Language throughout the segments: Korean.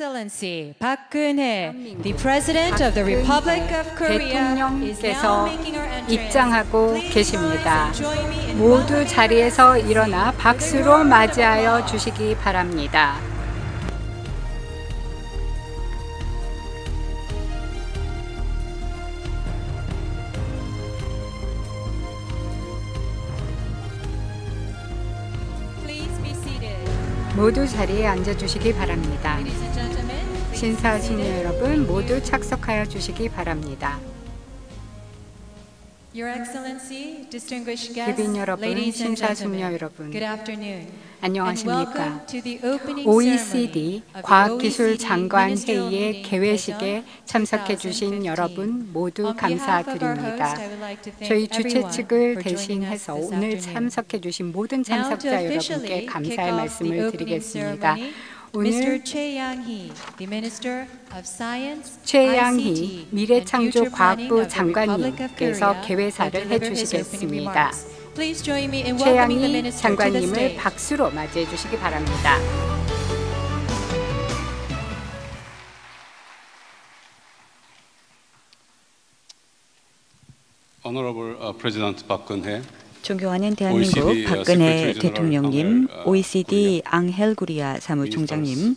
Excellency Park Geun-hye, the President of the Republic of Korea, is now 대통령께서 making her entrance. 입장하고 Please 계십니다. rise and join me in 모두 welcoming 자리에서 Excellency 일어나 the 박수로 President 맞이하여 of the 주시기 바랍니다. Please be seated. 모두 자리에 앉아 주시기 바랍니다. Ladies and gentlemen, please be 신사 신녀 seated. 여러분 모두 착석하여 주시기 바랍니다. Your Excellency, distinguished 귀빈 guests, 여러분, ladies and 신사 신녀 gentlemen, 여러분, good afternoon. 안녕하십니까? OECD OECD 과학기술 장관 회의의 개회식에 참석해 주신 여러분 모두 감사드립니다. 저희 주최 측을 대신해서 오늘 참석해 주신 모든 참석자 여러분께 감사의 말씀을 드리겠습니다. 오늘 최양희 미래창조과학부 장관님께서 개회사를 해주시겠습니다. 최양희 장관님을 박수로 맞이해 주시기 바랍니다. Honorable President Park Geun-hye, 존경하는 대한민국 박근혜 대통령님, OECD 앙헬 구리아 사무총장님,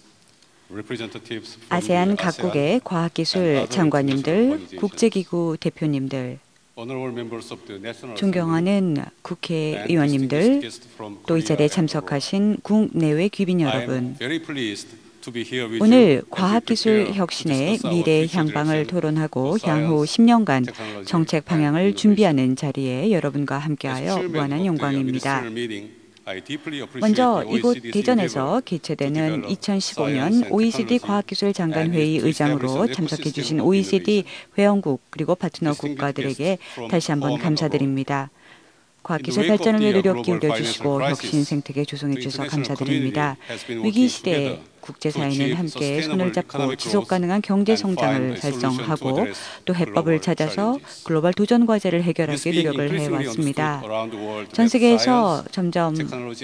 아세안 각국의 과학기술 장관님들, 국제기구 대표님들, 존경하는 국회의원님들, 또 이 자리에 참석하신 국내외 귀빈 여러분, 오늘 과학기술 혁신의 미래 향방을 토론하고 향후 10년간 정책 방향을 준비하는 자리에 여러분과 함께하여 무한한 영광입니다. 먼저 이곳 대전에서 개최되는 2015년 OECD 과학기술 장관회의 의장으로 참석해 주신 OECD 회원국 그리고 파트너 국가들에게 다시 한번 감사드립니다. 과학기술 발전을 위해 노력 기울여 주시고 혁신 생태계 조성해 주셔서 감사드립니다. 위기 시대에 국제사회는 함께 손을 잡고 지속가능한 경제성장을 달성하고 또 해법을 찾아서 글로벌 도전 과제를 해결하기 노력을 해왔습니다. 전 세계에서 점점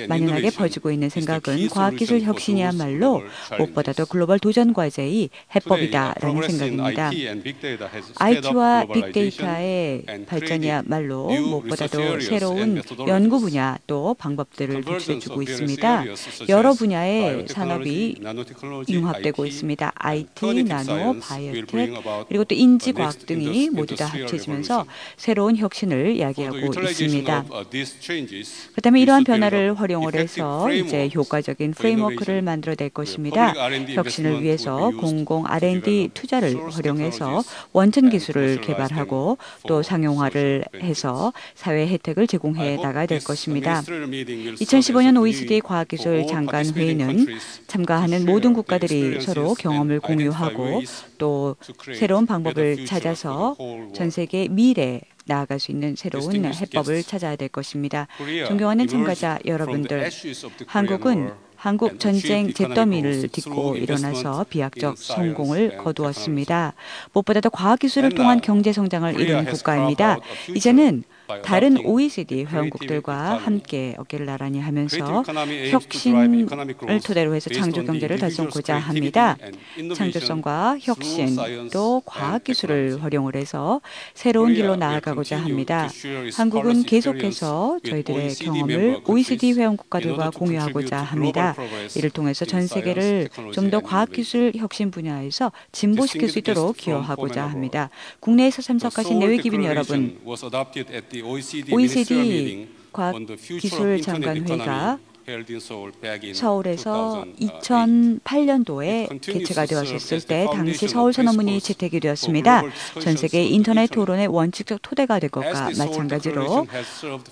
만연하게 퍼지고 있는 생각은 과학기술 혁신이야말로 무엇보다도 글로벌 도전 과제의 해법이다라는 생각입니다. IT와 빅데이터의 발전이야말로 무엇보다도 새로운 연구 분야 또 방법들을 도출해주고 있습니다. 여러 분야의 산업이 융합되고 있습니다. IT, 나노, 바이오텍, 그리고 또 인지과학 등이 모두 다 합쳐지면서 새로운 혁신을 야기하고 있습니다. 그렇다면 이러한 변화를 활용을 해서 이제 효과적인 프레임워크를 만들어낼 것입니다. 혁신을 위해서 공공 R&D 투자를 활용해서 원천 기술을 개발하고 또 상용화를 해서 사회 혜택을 제공해 나가야 될 것입니다. 2015년 OECD 과학기술 장관회의는 참가하는 모든 국가들이 서로 경험을 공유하고 또 새로운 방법을 찾아서 전 세계 미래에 나아갈 수 있는 새로운 해법을 찾아야 될 것입니다. 존경하는 참가자 여러분들, 한국은 한국 전쟁 잿더미를 딛고 일어나서 비약적 성공을 거두었습니다. 무엇보다도 과학기술을 통한 경제성장을 이룬 국가입니다. 이제는 다른 OECD 회원국들과 함께 어깨를 나란히 하면서 혁신을 토대로 해서 창조경제를 달성하고자 합니다. 창조성과 혁신 또 과학기술을 활용을 해서 새로운 길로 나아가고자 합니다. 한국은 계속해서 저희들의 경험을 OECD 회원국가들과 공유하고자 합니다. 이를 통해서 전 세계를 좀 더 과학기술 혁신 분야에서 진보시킬 수 있도록 기여하고자 합니다. 국내에서 참석하신 내외 귀빈 여러분, OECD 과학기술 장관회의가 서울에서 2008년도에 개최가 되었을 때 당시 서울선언문이 채택이 되었습니다. 전 세계 인터넷 토론의 원칙적 토대가 될 것과 마찬가지로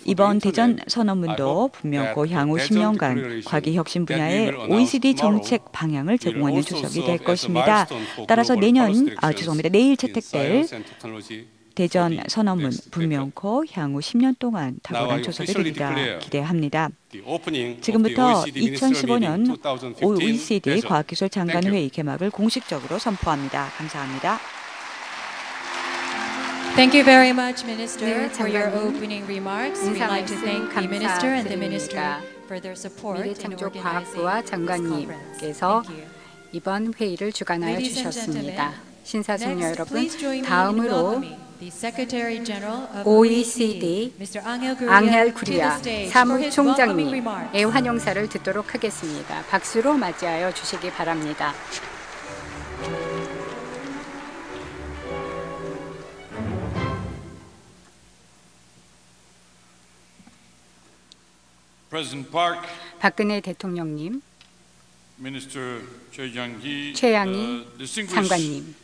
이번 대전 선언문도 분명코 향후 10년간 과기혁신 분야의 OECD 정책 방향을 제공하는 초석이 될 것입니다. 따라서 내일 채택될 대전 선언문 분명코 향후 10년 동안 탁월한 초석이 되리라 기대합니다. 지금부터 2015년 OECD 과학기술 장관회의 개막을 공식적으로 선포합니다. 감사합니다. Thank you very much, Minister, for your opening remarks. We'd like to thank the Minister and the Ministry for their support in organizing 미래창조과학부와 this conference. 장관님께서 Thank you. 이번 회의를 주관하여 주셨습니다. 신사숙녀 여러분, 다음으로 OECD 앙헬 구리아 사무총장님의 환영사를 듣도록 하겠습니다. 박수로 맞이하여 주시기 바랍니다. 박근혜 대통령님, 최양희 장관님,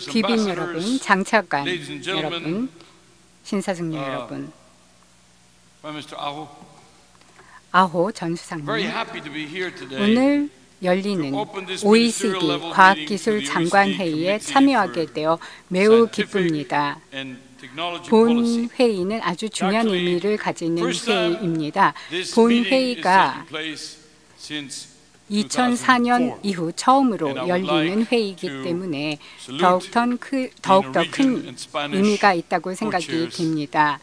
귀빈 여러분, 장차관 여러분, 신사숙녀 여러분, 아호 전 수상님, 오늘 열리는 OECD 과학기술 장관회의에 참여하게 되어 매우 기쁩니다. 본 회의는 아주 중요한 의미를 가지는 회의입니다. 본 회의가 2004년 이후 처음으로 열리는 회의이기 때문에 더욱더 큰 의미가 있다고 생각이 됩니다.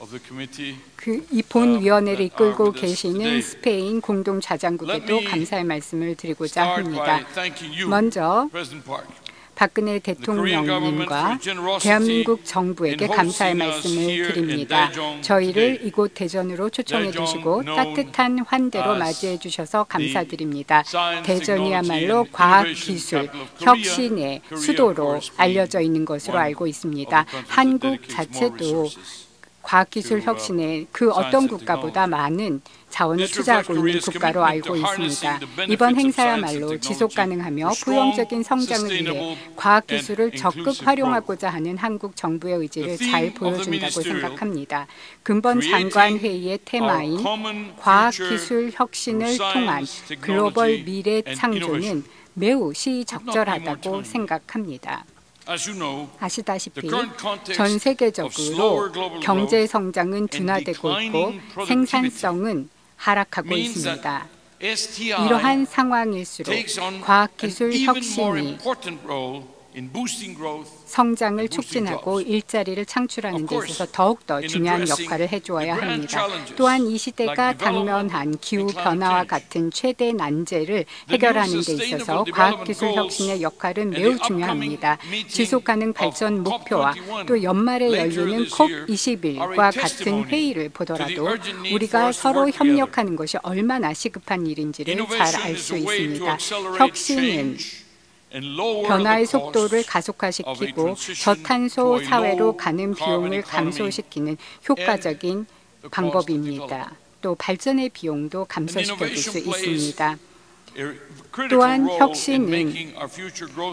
이 본 위원회를 이끌고 계시는 스페인 공동자장국에도 감사의 말씀을 드리고자 합니다. 먼저 박근혜 대통령님과 대한민국 정부에게 감사의 말씀을 드립니다. 저희를 이곳 대전으로 초청해 주시고 따뜻한 환대로 맞이해 주셔서 감사드립니다. 대전이야말로 과학기술 혁신의 수도로 알려져 있는 것으로 알고 있습니다. 한국 자체도 과학기술 혁신에 그 어떤 국가보다 많은 자원을 투자하고 있는 국가로 알고 있습니다. 이번 행사야말로 지속가능하며 포용적인 성장을 위해 과학기술을 적극 활용하고자 하는 한국 정부의 의지를 잘 보여준다고 생각합니다. 근본 장관회의의 테마인 과학기술 혁신을 통한 글로벌 미래 창조는 매우 시의적절하다고 생각합니다. 아시다시피 전 세계적으로 경제 성장은 둔화되고 있고 생산성은 하락하고 있습니다. 이러한 상황일수록 과학기술 혁신이 성장을 촉진하고 일자리를 창출하는 데 있어서 더욱더 중요한 역할을 해주어야 합니다. 또한 이 시대가 당면한 기후변화와 같은 최대 난제를 해결하는 데 있어서 과학기술 혁신의 역할은 매우 중요합니다. 지속가능 발전 목표와 또 연말에 열리는 COP21과 같은 회의를 보더라도 우리가 서로 협력하는 것이 얼마나 시급한 일인지를 잘 알 수 있습니다. 혁신은 변화의 속도를 가속화시키고 저탄소 사회로 가는 비용을 감소시키는 효과적인 방법입니다. 또 발전의 비용도 감소시켜줄 수 있습니다. 또한 혁신은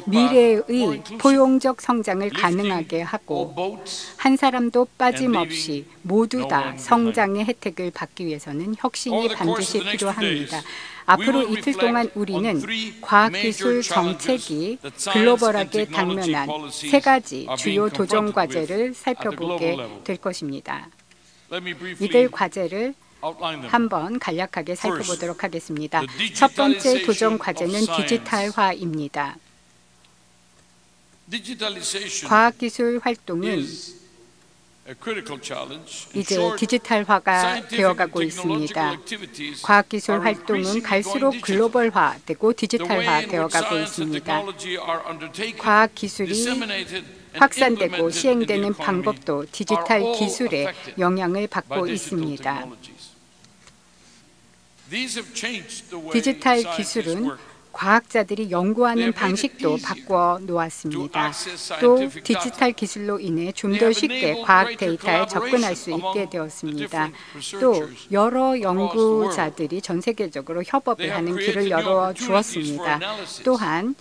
미래의 포용적 성장을 가능하게 하고 한 사람도 빠짐없이 모두 다 성장의 혜택을 받기 위해서는 혁신이 반드시 필요합니다. 앞으로 이틀 동안 우리는 과학기술 정책이 글로벌하게 당면한 세 가지 주요 도전 과제를 살펴보게 될 것입니다. 이들 과제를 한번 간략하게 살펴보도록 하겠습니다. 첫 번째 도전 과제는 디지털화입니다. 과학기술 활동은 이제 디지털화가 되어가고 있습니다. 과학기술 활동은 갈수록 글로벌화되고 디지털화되어가고 있습니다. 과학기술이 확산되고 시행되는 방법도 디지털 기술의 영향을 받고 있습니다. 디지털 기술은 과학자들이 연구하는 방식도 바꿔 놓았습니다. 또 디지털 기술로 인해 좀 더 쉽게 과학 데이터에 접근할 수 있게 되었습니다. 또 여러 연구자들이 전 세계적으로 협업을 하는 길을 열어주었습니다. 또한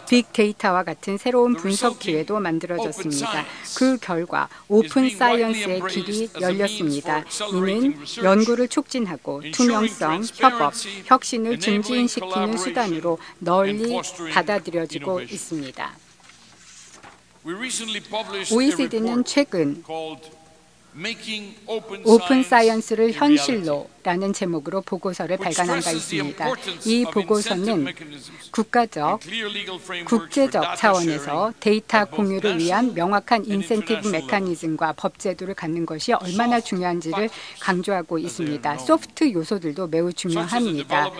빅데이터와 같은 새로운 분석 기회도 만들어졌습니다. 그 결과 오픈 사이언스의 길이 열렸습니다. 이는 연구를 促진하고 투명성, 협업, 혁신을 증진시키는 수단으로 널리 받아들여지고 있습니다. OECD는 최근 오픈 사이언스를 현실로라는 제목으로 보고서를 발간한 바 있습니다. 이 보고서는 국제적 차원에서 데이터 공유를 위한 명확한 인센티브 메커니즘과 법 제도를 갖는 것이 얼마나 중요한지를 강조하고 있습니다. 소프트 요소들도 매우 중요합니다.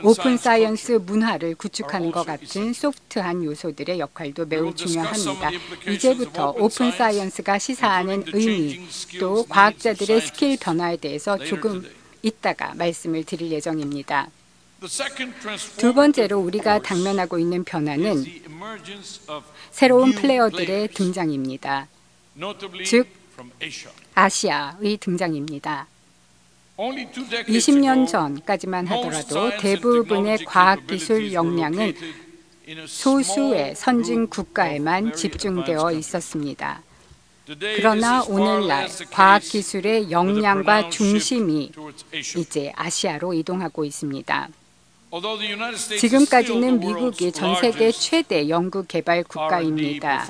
오픈 사이언스 문화를 구축하는 것 같은 소프트한 요소들의 역할도 매우 중요합니다. 이제부터 오픈 사이언스가 시사하는 의미 또 과학자들의 스킬 변화에 대해서 조금 이따가 말씀을 드릴 예정입니다. 두 번째로 우리가 당면하고 있는 변화는 새로운 플레이어들의 등장입니다. 즉 아시아의 등장입니다. 20년 전까지만 하더라도 대부분의 과학기술 역량은 소수의 선진 국가에만 집중되어 있었습니다. 그러나 오늘날 과학기술의 역량과 중심이 이제 아시아로 이동하고 있습니다. 지금까지는 미국이 전 세계 최대 연구개발 국가입니다.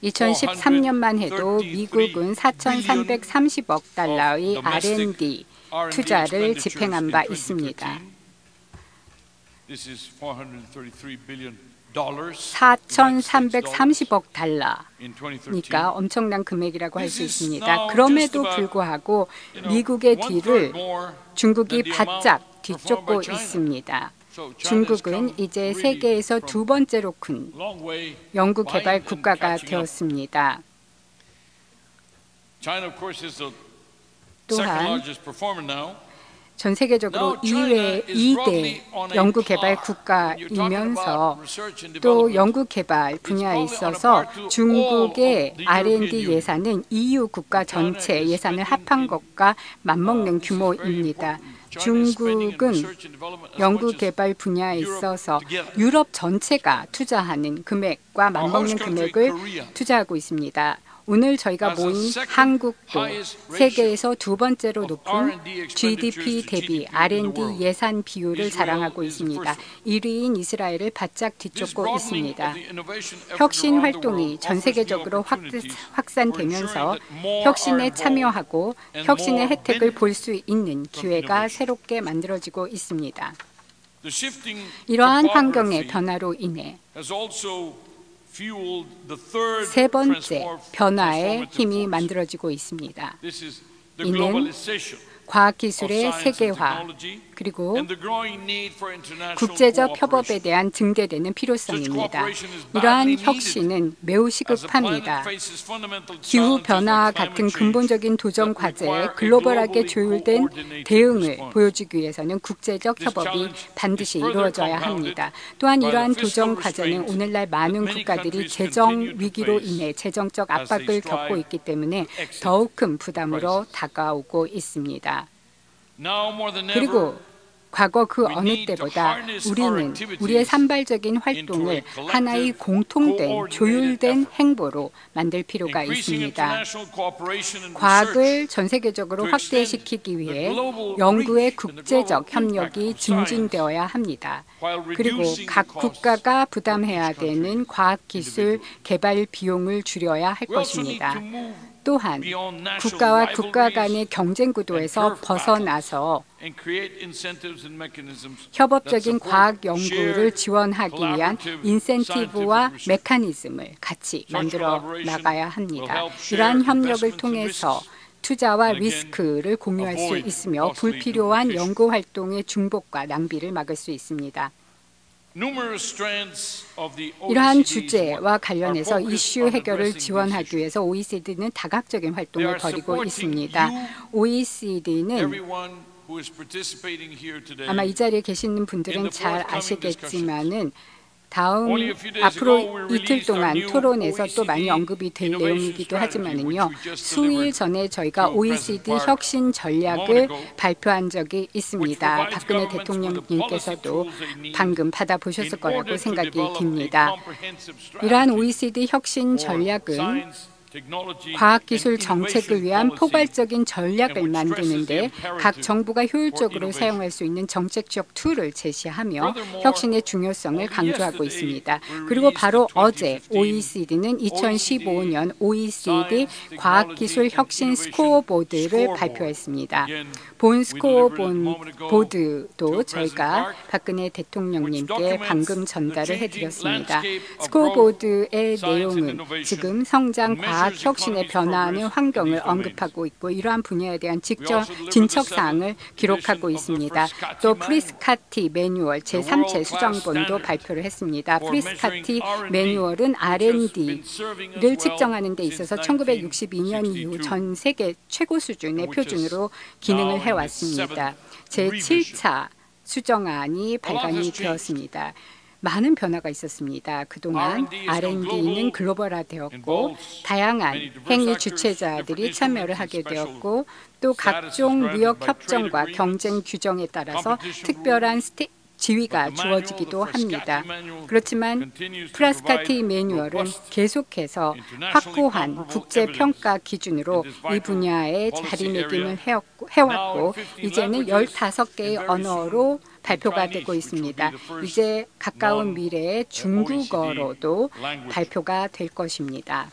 2013년만 해도 미국은 4,330억 달러의 R&D 투자를 집행한 바 있습니다. 4,330억 달러니까 엄청난 금액이라고 할 수 있습니다. 그럼에도 불구하고 미국의 뒤를 중국이 바짝 뒤쫓고 있습니다. 중국은 이제 세계에서 두 번째로 큰 연구개발 국가가 되었습니다. 또한 전 세계적으로 2대 연구개발 국가이면서 또 연구개발 분야에 있어서 중국의 R&D 예산은 EU 국가 전체 예산을 합한 것과 맞먹는 규모입니다. 중국은 연구개발 분야에 있어서 유럽 전체가 투자하는 금액과 맞먹는 금액을 투자하고 있습니다. 오늘 저희가 모인 한국도 세계에서 두 번째로 높은 GDP 대비 R&D 예산 비율을 자랑하고 있습니다. 1위인 이스라엘을 바짝 뒤쫓고 있습니다. 혁신 활동이 전 세계적으로 확산되면서 혁신에 참여하고 혁신의 혜택을 볼 수 있는 기회가 새롭게 만들어지고 있습니다. 이러한 환경의 변화로 인해 세 번째 변화의 힘이 만들어지고 있습니다. 이는 과학기술의 세계화 그리고 국제적 협업에 대한 증대되는 필요성입니다. 이러한 혁신은 매우 시급합니다. 기후변화와 같은 근본적인 도전 과제에 글로벌하게 조율된 대응을 보여주기 위해서는 국제적 협업이 반드시 이루어져야 합니다. 또한 이러한 도전 과제는 오늘날 많은 국가들이 재정 위기로 인해 재정적 압박을 겪고 있기 때문에 더욱 큰 부담으로 다가오고 있습니다. 그리고 과거 그 어느 때보다 우리는 우리의 산발적인 활동을 하나의 공통된 조율된 행보로 만들 필요가 있습니다. 과학을 전 세계적으로 확대시키기 위해 연구의 국제적 협력이 증진되어야 합니다. 그리고 각 국가가 부담해야 되는 과학기술 개발 비용을 줄여야 할 것입니다. 또한 국가와 국가 간의 경쟁 구도에서 벗어나서 협업적인 과학 연구를 지원하기 위한 인센티브와 메커니즘을 같이 만들어 나가야 합니다. 이러한 협력을 통해서 투자와 리스크를 공유할 수 있으며 불필요한 연구 활동의 중복과 낭비를 막을 수 있습니다. 이러한 주제와 관련해서 이슈 해결을 지원하기 위해서 OECD는 다각적인 활동을 벌이고 있습니다. OECD는 아마 이 자리에 계시는 분들은 잘 아시겠지만은 앞으로 이틀 동안 토론에서 또 많이 언급이 될 내용이기도 하지만은요. 수일 전에 저희가 OECD 혁신 전략을 발표한 적이 있습니다. 박근혜 대통령님께서도 방금 받아보셨을 거라고 생각이 듭니다. 이러한 OECD 혁신 전략은 과학기술 정책을 위한 포괄적인 전략을 만드는데 각 정부가 효율적으로 사용할 수 있는 정책적 툴을 제시하며 혁신의 중요성을 강조하고 있습니다. 그리고 바로 어제 OECD는 2015년 OECD 과학기술 혁신 스코어보드를 발표했습니다. 본 스코어보드도 저희가 박근혜 대통령님께 방금 전달을 해드렸습니다. 스코어보드의 내용은 지금 성장 과학 과학 혁신에 변화하는 환경을 언급하고 있고 이러한 분야에 대한 진척 사항을 기록하고 있습니다. 또 프리스카티 매뉴얼 제3체 수정본도 발표를 했습니다. 프리스카티 매뉴얼은 R&D를 측정하는 데 있어서 1962년 이후 전 세계 최고 수준의 표준으로 기능을 해왔습니다. 제7차 수정안이 발간이 되었습니다. 많은 변화가 있었습니다. 그동안 R&D는 글로벌화되었고 다양한 행위 주체자들이 참여를 하게 되었고 또 각종 무역 협정과 경쟁 규정에 따라서 특별한 지위가 주어지기도 합니다. 그렇지만 프리스카티 매뉴얼은 계속해서 확고한 국제평가 기준으로 이 분야에 자리매김을 해왔고 이제는 15개의 언어로 발표가 되고 있습니다. 이제 가까운 미래에 중국어로도 발표가 될 것입니다.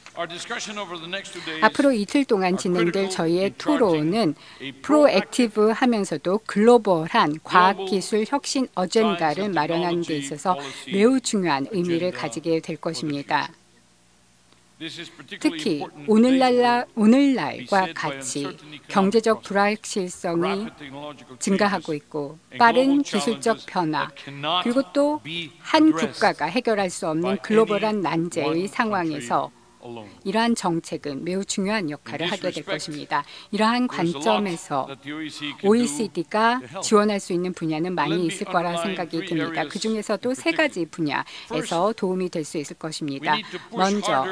앞으로 이틀 동안 진행될 저희의 토론은 프로액티브하면서도 글로벌한 과학기술 혁신 어젠다를 마련하는 데 있어서 매우 중요한 의미를 가지게 될 것입니다. 특히 오늘날과 같이 경제적 불확실성이 증가하고 있고 빠른 기술적 변화 그리고 또 한 국가가 해결할 수 없는 글로벌한 난제의 상황에서 이러한 정책은 매우 중요한 역할을 하게 될 것입니다. 이러한 관점에서 OECD가 지원할 수 있는 분야는 많이 있을 거라 생각이 듭니다. 그중에서도 3가지 분야에서 도움이 될 수 있을 것입니다. 먼저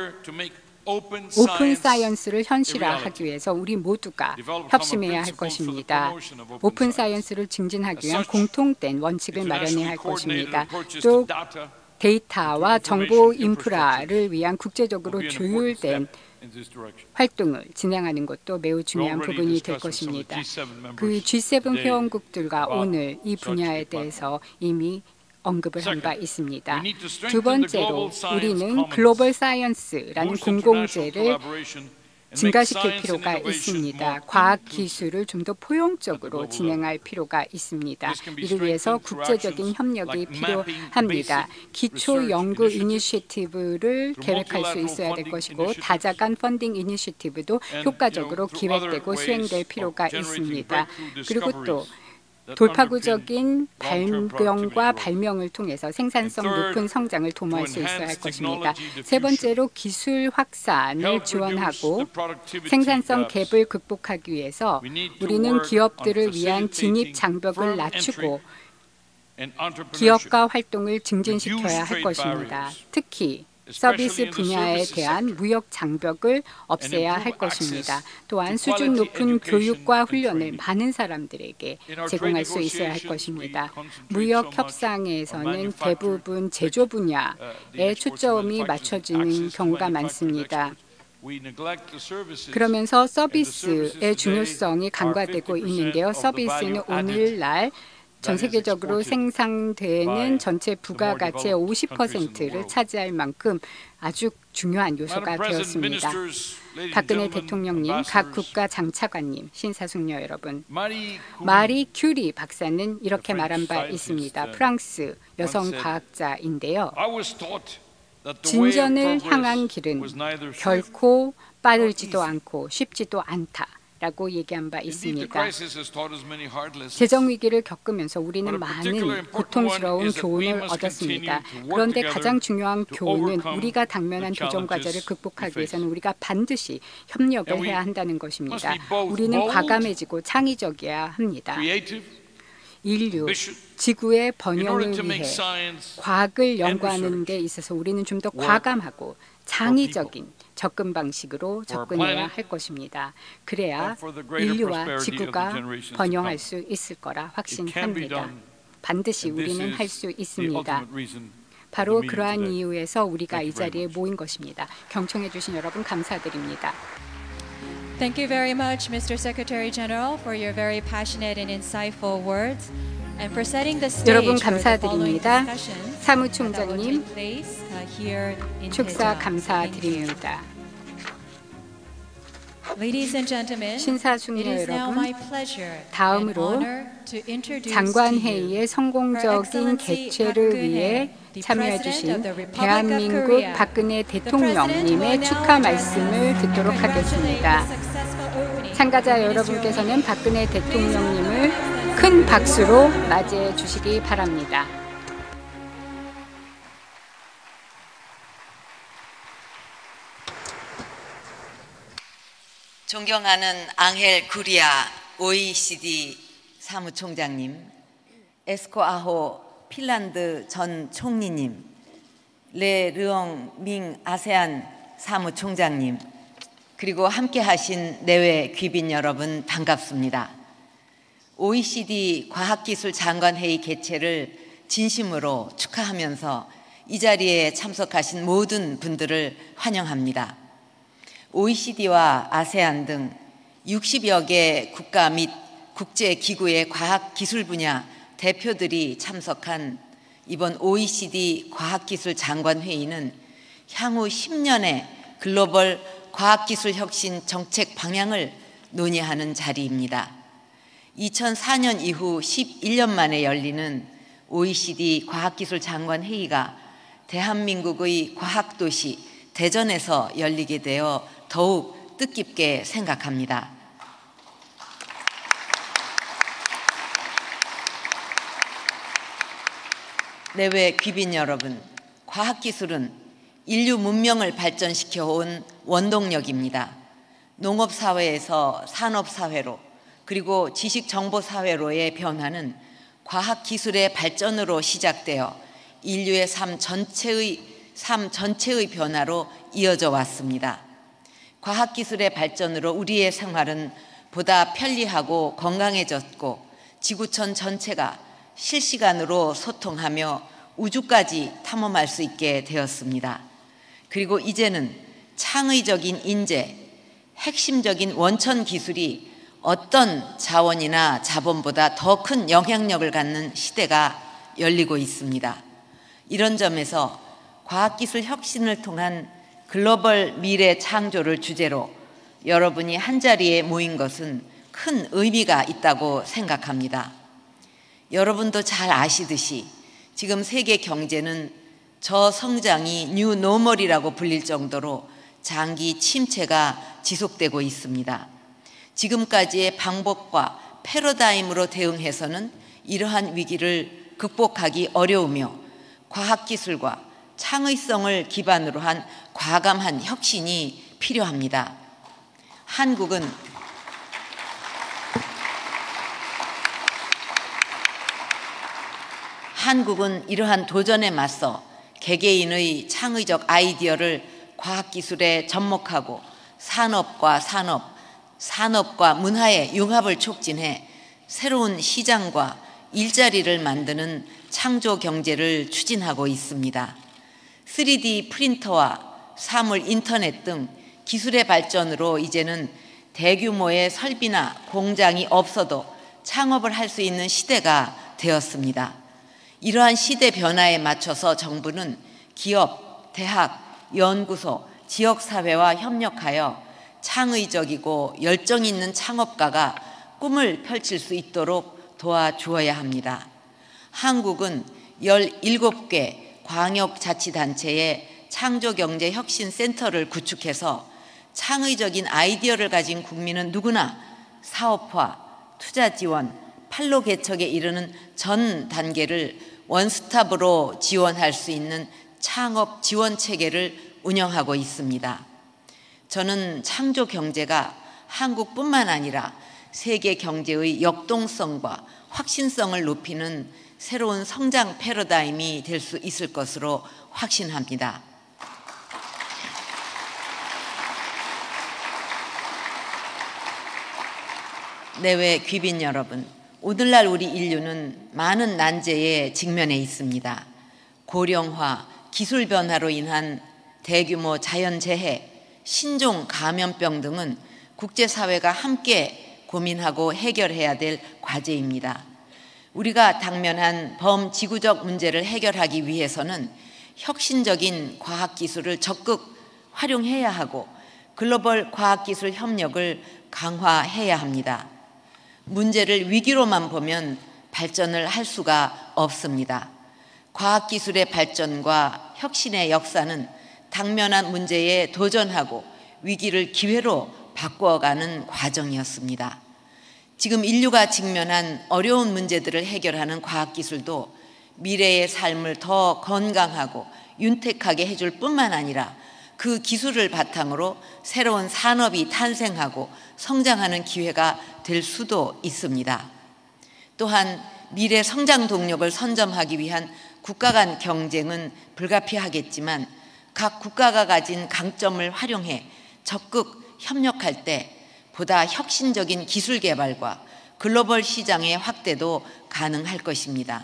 오픈 사이언스를 현실화하기 위해서 우리 모두가 협심해야 할 것입니다. 오픈 사이언스를 증진하기 위한 공통된 원칙을 마련해야 할 것입니다. 또 데이터와 정보 인프라를 위한 국제적으로 조율된 활동을 진행하는 것도 매우 중요한 부분이 될 것입니다. 그 G7 회원국들과 오늘 이 분야에 대해서 이미 언급을 한 바 있습니다. 두 번째로 우리는 글로벌 사이언스라는 공공재를 증가시킬 필요가 있습니다. 과학 기술을 좀 더 포용적으로 진행할 필요가 있습니다. 이를 위해서 국제적인 협력이 필요합니다. 기초 연구 이니셔티브를 계획할 수 있어야 될 것이고 다자간 펀딩 이니셔티브도 효과적으로 기획되고 수행될 필요가 있습니다. 그리고 또 돌파구적인 발명과 발명을 통해서 생산성 높은 성장을 도모할 수 있어야 할 것입니다. 세 번째로 기술 확산을 지원하고 생산성 갭을 극복하기 위해서 우리는 기업들을 위한 진입 장벽을 낮추고 기업가 활동을 증진시켜야 할 것입니다. 특히 서비스 분야에 대한 무역 장벽을 없애야 할 것입니다. 또한 수준 높은 교육과 훈련을 많은 사람들에게 제공할 수 있어야 할 것입니다. 무역 협상에서는 대부분 제조 분야에 초점이 맞춰지는 경우가 많습니다. 그러면서 서비스의 중요성이 간과되고 있는데요. 서비스는 오늘날 전 세계적으로 생산되는 전체 부가가치의 50%를 차지할 만큼 아주 중요한 요소가 되었습니다. 박근혜 대통령님, 각 국가 장차관님, 신사숙녀 여러분, 마리 큐리 박사는 이렇게 말한 바 있습니다. 프랑스 여성 과학자인데요. 진전을 향한 길은 결코 빠르지도 않고 쉽지도 않다. 라고 얘기한 바 있습니다. 재정 위기를 겪으면서 우리는 많은 고통스러운 교훈을 얻었습니다. 그런데 가장 중요한 교훈은 우리가 당면한 도전 과제를 극복하기 위해서는 우리가 반드시 협력을 해야 한다는 것입니다. 우리는 과감해지고 창의적이어야 합니다. 인류, 지구의 번영을 위해 과학을 연구하는 데 있어서 우리는 좀 더 과감하고 창의적인 접근 방식으로 접근해야 할 것입니다. 그래야 인류와 지구가 번영할 수 있을 거라 확신합니다. 반드시 우리는 할 수 있습니다. 바로 그러한 이유에서 우리가 이 자리에 모인 것입니다. 경청해 주신 여러분 감사드립니다. Thank you very much, Mr. Secretary General, for your very passionate and insightful words. And for setting the stage 여러분 for the following 감사드립니다. discussions 사무총장님 that will take place here in 축사 Daejeon. 감사드립니다. Ladies and gentlemen, 신사숙녀 it is now 여러분, my pleasure and 다음으로 honor to introduce 장관회의의 to you 성공적인 개최를 위해 참여해 주신 대한민국 박근혜 대통령님의 축하 말씀을 듣도록 하겠습니다. 참가자 여러분께서는 박근혜 대통령님을 큰 박수로 맞이해 주시기 바랍니다. 존경하는 앙헬 구리아 OECD 사무총장님, 에스코아호 핀란드 전 총리님, 레 르엉 밍 아세안 사무총장님, 그리고 함께하신 내외 귀빈 여러분 반갑습니다. OECD 과학기술 장관회의 개최를 진심으로 축하하면서 이 자리에 참석하신 모든 분들을 환영합니다. OECD와 아세안 등 60여 개 국가 및 국제기구의 과학기술 분야 대표들이 참석한 이번 OECD 과학기술 장관회의는 향후 10년의 글로벌 과학기술 혁신 정책 방향을 논의하는 자리입니다. 2004년 이후 11년 만에 열리는 OECD 과학기술 장관회의가 대한민국의 과학도시 대전에서 열리게 되어 더욱 뜻깊게 생각합니다. 내외 귀빈 여러분, 과학기술은 인류 문명을 발전시켜 온 원동력입니다. 농업사회에서 산업사회로 그리고 지식정보사회로의 변화는 과학기술의 발전으로 시작되어 인류의 삶 전체의 변화로 이어져 왔습니다. 과학기술의 발전으로 우리의 생활은 보다 편리하고 건강해졌고 지구촌 전체가 실시간으로 소통하며 우주까지 탐험할 수 있게 되었습니다. 그리고 이제는 창의적인 인재, 핵심적인 원천 기술이 어떤 자원이나 자본보다 더 큰 영향력을 갖는 시대가 열리고 있습니다. 이런 점에서 과학기술 혁신을 통한 글로벌 미래 창조를 주제로 여러분이 한자리에 모인 것은 큰 의미가 있다고 생각합니다. 여러분도 잘 아시듯이 지금 세계 경제는 저성장이 뉴 노멀이라고 불릴 정도로 장기 침체가 지속되고 있습니다. 지금까지의 방법과 패러다임으로 대응해서는 이러한 위기를 극복하기 어려우며 과학기술과 창의성을 기반으로 한 과감한 혁신이 필요합니다. 한국은 이러한 도전에 맞서 개개인의 창의적 아이디어를 과학기술에 접목하고 산업과 문화의 융합을 촉진해 새로운 시장과 일자리를 만드는 창조 경제를 추진하고 있습니다. 3D 프린터와 사물 인터넷 등 기술의 발전으로 이제는 대규모의 설비나 공장이 없어도 창업을 할 수 있는 시대가 되었습니다. 이러한 시대 변화에 맞춰서 정부는 기업, 대학, 연구소, 지역사회와 협력하여 창의적이고 열정 있는 창업가가 꿈을 펼칠 수 있도록 도와주어야 합니다. 한국은 17개 광역자치단체의 창조경제혁신센터를 구축해서 창의적인 아이디어를 가진 국민은 누구나 사업화, 투자 지원, 판로 개척에 이르는 전 단계를 원스톱으로 지원할 수 있는 창업 지원 체계를 운영하고 있습니다. 저는 창조 경제가 한국뿐만 아니라 세계 경제의 역동성과 확신성을 높이는 새로운 성장 패러다임이 될 수 있을 것으로 확신합니다. 내외 귀빈 여러분, 오늘날 우리 인류는 많은 난제에 직면해 있습니다. 고령화, 기술 변화로 인한 대규모 자연재해, 신종 감염병 등은 국제사회가 함께 고민하고 해결해야 될 과제입니다. 우리가 당면한 범지구적 문제를 해결하기 위해서는 혁신적인 과학기술을 적극 활용해야 하고 글로벌 과학기술 협력을 강화해야 합니다. 문제를 위기로만 보면 발전을 할 수가 없습니다. 과학기술의 발전과 혁신의 역사는 당면한 문제에 도전하고 위기를 기회로 바꾸어가는 과정이었습니다. 지금 인류가 직면한 어려운 문제들을 해결하는 과학기술도 미래의 삶을 더 건강하고 윤택하게 해줄 뿐만 아니라 그 기술을 바탕으로 새로운 산업이 탄생하고 성장하는 기회가 될 수도 있습니다. 또한 미래 성장 동력을 선점하기 위한 국가 간 경쟁은 불가피하겠지만 각 국가가 가진 강점을 활용해 적극 협력할 때 보다 혁신적인 기술 개발과 글로벌 시장의 확대도 가능할 것입니다.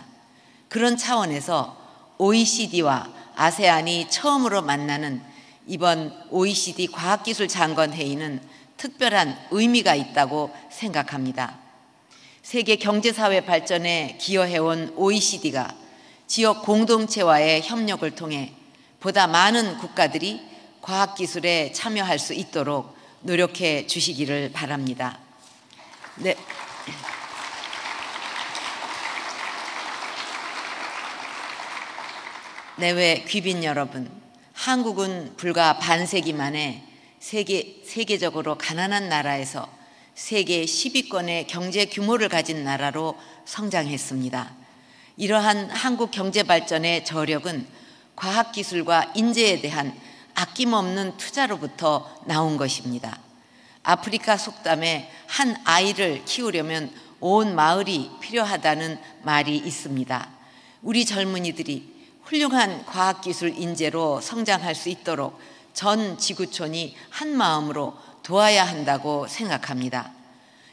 그런 차원에서 OECD와 아세안이 처음으로 만나는 이번 OECD 과학기술 장관회의는 특별한 의미가 있다고 생각합니다. 세계 경제사회 발전에 기여해온 OECD가 지역 공동체와의 협력을 통해 보다 많은 국가들이 과학기술에 참여할 수 있도록 노력해 주시기를 바랍니다. 네. 내외 귀빈 여러분, 한국은 불과 반세기 만에 세계적으로 가난한 나라에서 세계 10위권의 경제 규모를 가진 나라로 성장했습니다. 이러한 한국 경제 발전의 저력은 과학기술과 인재에 대한 아낌없는 투자로부터 나온 것입니다. 아프리카 속담에 한 아이를 키우려면 온 마을이 필요하다는 말이 있습니다. 우리 젊은이들이 훌륭한 과학기술 인재로 성장할 수 있도록 전 지구촌이 한 마음으로 도와야 한다고 생각합니다.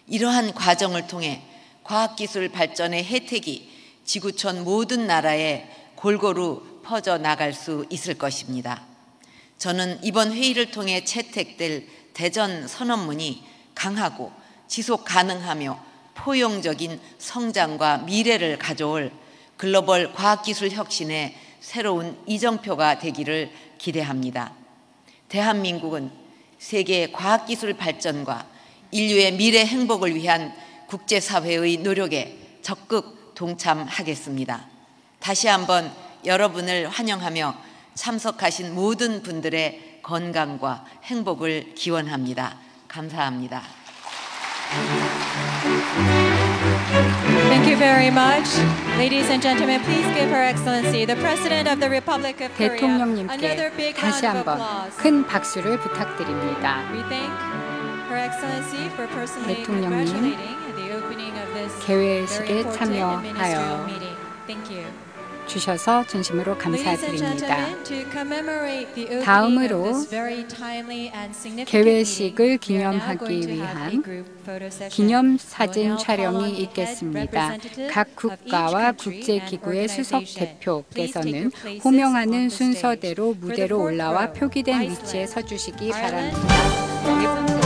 이러한 과정을 통해 과학기술 발전의 혜택이 지구촌 모든 나라에 골고루 퍼져나갈 수 있을 것입니다. 저는 이번 회의를 통해 채택될 대전 선언문이 강하고 지속 가능하며 포용적인 성장과 미래를 가져올 글로벌 과학기술 혁신의 새로운 이정표가 되기를 기대합니다. 대한민국은 세계 과학기술 발전과 인류의 미래 행복을 위한 국제사회의 노력에 적극 동참하겠습니다. 다시 한번 여러분을 환영하며 참석하신 모든 분들의 건강과 행복을 기원합니다. 감사합니다. Thank you very much. Ladies and gentlemen, please give Her Excellency, the President of the Republic of Korea, another 대통령님께 big 다시 round of 한번 applause. 큰 박수를 부탁드립니다. We thank Her Excellency for personally 대통령님, congratulating the opening of this very 개회식에 important and ministerial 참여하여 meeting. Thank you. 주셔서 진심으로 Ladies and 감사드립니다. gentlemen, to commemorate the opening 다음으로 of this very timely and significant 개회식을 meeting, we are now 기념하기 going to have a 위한 group photo session. 기념사진 We will now call on 촬영이 the head 있겠습니다. representative 각 of each 국가와 country 국제기구의 and 수석 organization. Please take your 대표께서는 places 호명하는 on the stage. 순서대로 For the 무대로 fourth 올라와 row, 표기된 Iceland, 위치에 서주시기 Ireland, 바랍니다. Vietnam,